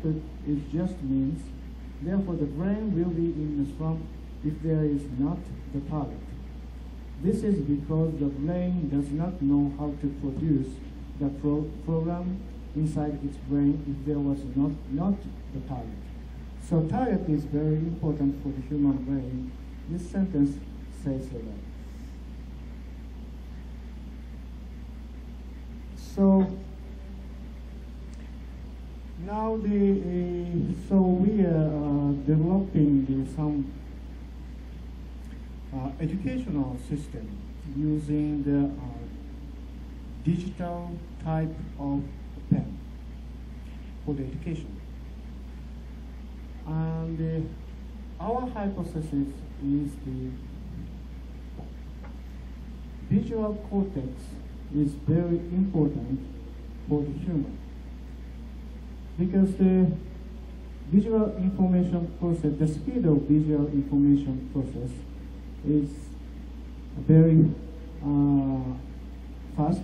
output is just means. Therefore, the brain will be in a slump if there is not the target. This is because the brain does not know how to produce the program inside its brain if there was not the target. So target is very important for the human brain. This sentence says so that. So now we are developing some educational system using the digital type of pen for the education. And our hypothesis is the visual cortex is very important for the human, because the visual information process, the speed of visual information process is very fast,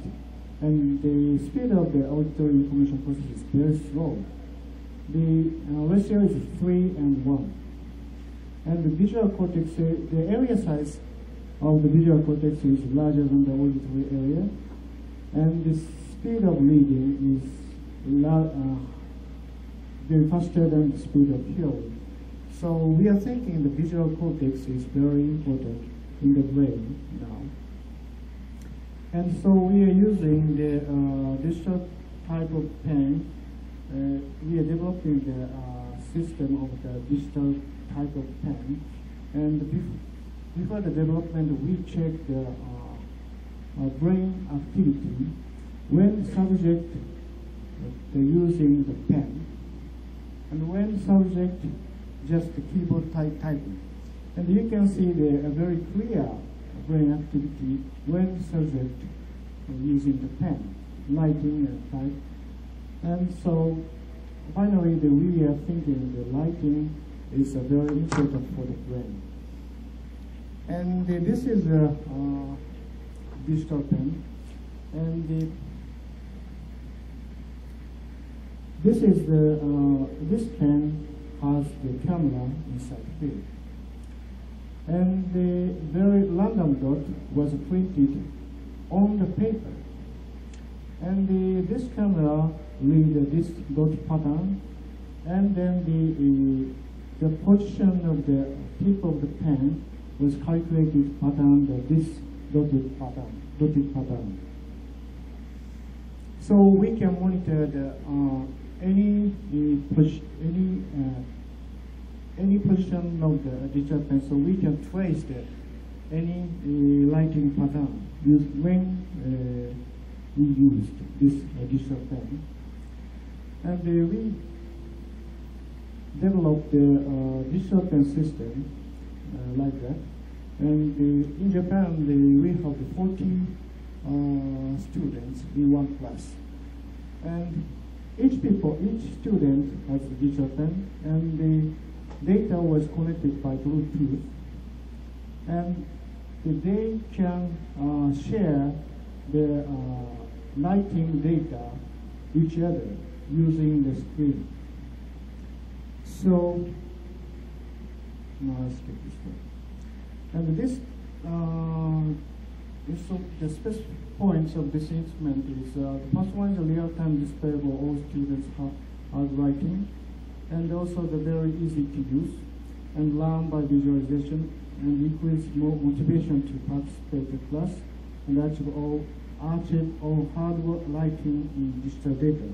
and the speed of the auditory information process is very slow. The ratio is 3 and 1. And the visual cortex, the area size of the visual cortex is larger than the auditory area, and the speed of reading is very faster than the speed of hearing. So we are thinking the visual cortex is very important in the brain now. And so we are using the digital type of pen. We are developing the system of the digital type of pen. And before the development, we check the brain activity when subject using the pen, and when subject just the keyboard typing. And you can see a very clear brain activity when subject using the pen, lighting and type. And so finally we are thinking the lighting is very important for the brain. And this is a digital pen, and this pen has the camera inside here. And the very random dot was printed on the paper. And this camera read this dot pattern, and then the position of the tip of the pen was calculated pattern, this dotted pattern. So we can monitor any position of the digital pen, so we can trace any lighting pattern when we used this digital pen. And we developed the digital pen system like that. And in Japan, we have 40 students in one class. And each student has a digital pen, and the data was connected by Bluetooth. And they can share the lighting data each other using the screen. So now let's get this one. And the specific points of this instrument is the first one is a real-time display for all students are writing, and also the very easy to use and learn by visualization, and increase more motivation to participate in class and achieve all hard work writing in digital data.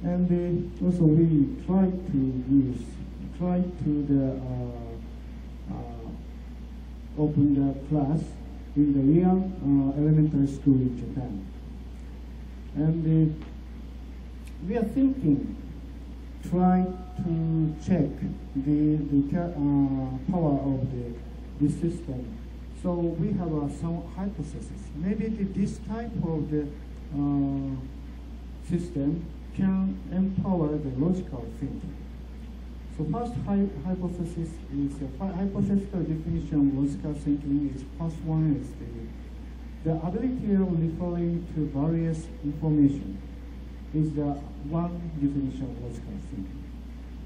And also we try to open the class in the real elementary school in Japan. And we are thinking, try to check the power of the system. So we have some hypothesis. Maybe this type of the system can empower the logical thinking. So first hypothesis is hypothetical definition of logical thinking is first one is the ability of referring to various information is one definition of logical thinking.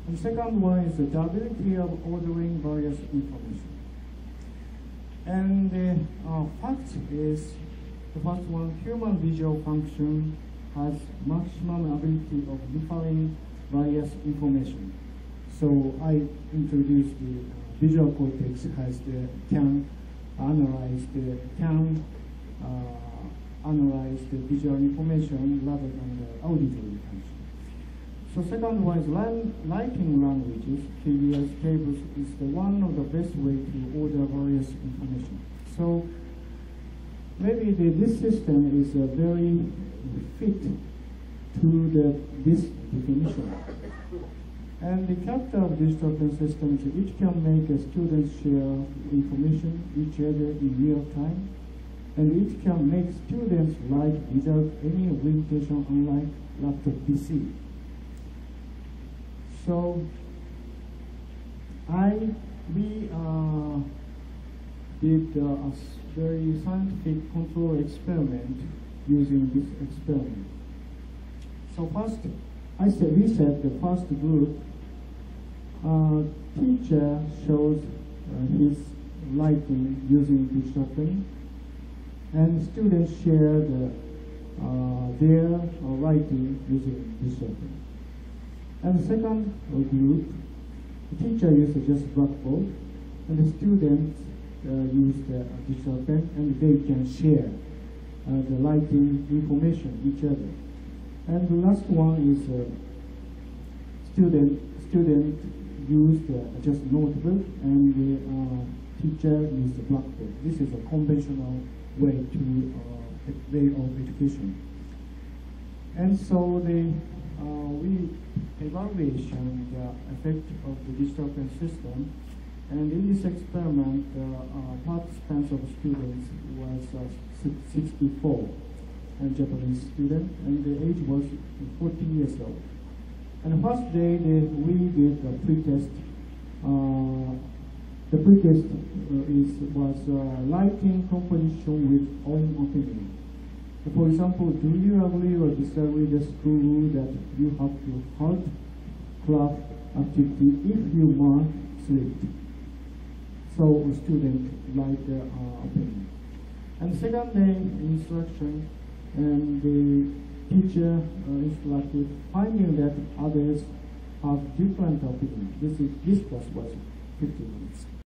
And second one is the ability of ordering various information. And the fact is, the first one, human visual function has maximum ability of differing various information. So I introduced the visual cortex can analyze the visual information rather than the auditory function. So second one is writing languages, figures, tables is the one of the best way to order various information. So maybe this system is very fit to this definition. And the character of digital pen systems, it can make students share information each other in real time, and it can make students write without any limitation, unlike laptop PC. So we did a very scientific control experiment using this experiment. So first, we said the first group, teacher shows his writing using digital pen, and students share their writing using digital pen. And the second group, the teacher uses just blackboard, and the students use the digital pen, and they can share the writing information each other. And the last one is student use just notebook, and the teacher use the blackboard. This is a conventional way of education. And so we evaluation the effect of the digital pen system, and in this experiment, participants of students was 64, and Japanese student, and the age was 40 years old. And the first day we did a pretest. The pretest was writing composition with own opinion. For example, do you agree or disagree with the school rule that you have to halt class activity if you mark slip? So a student write their opinion. And second day instruction, and the teacher instructed, finding that others have different opinions. This class was 50 minutes.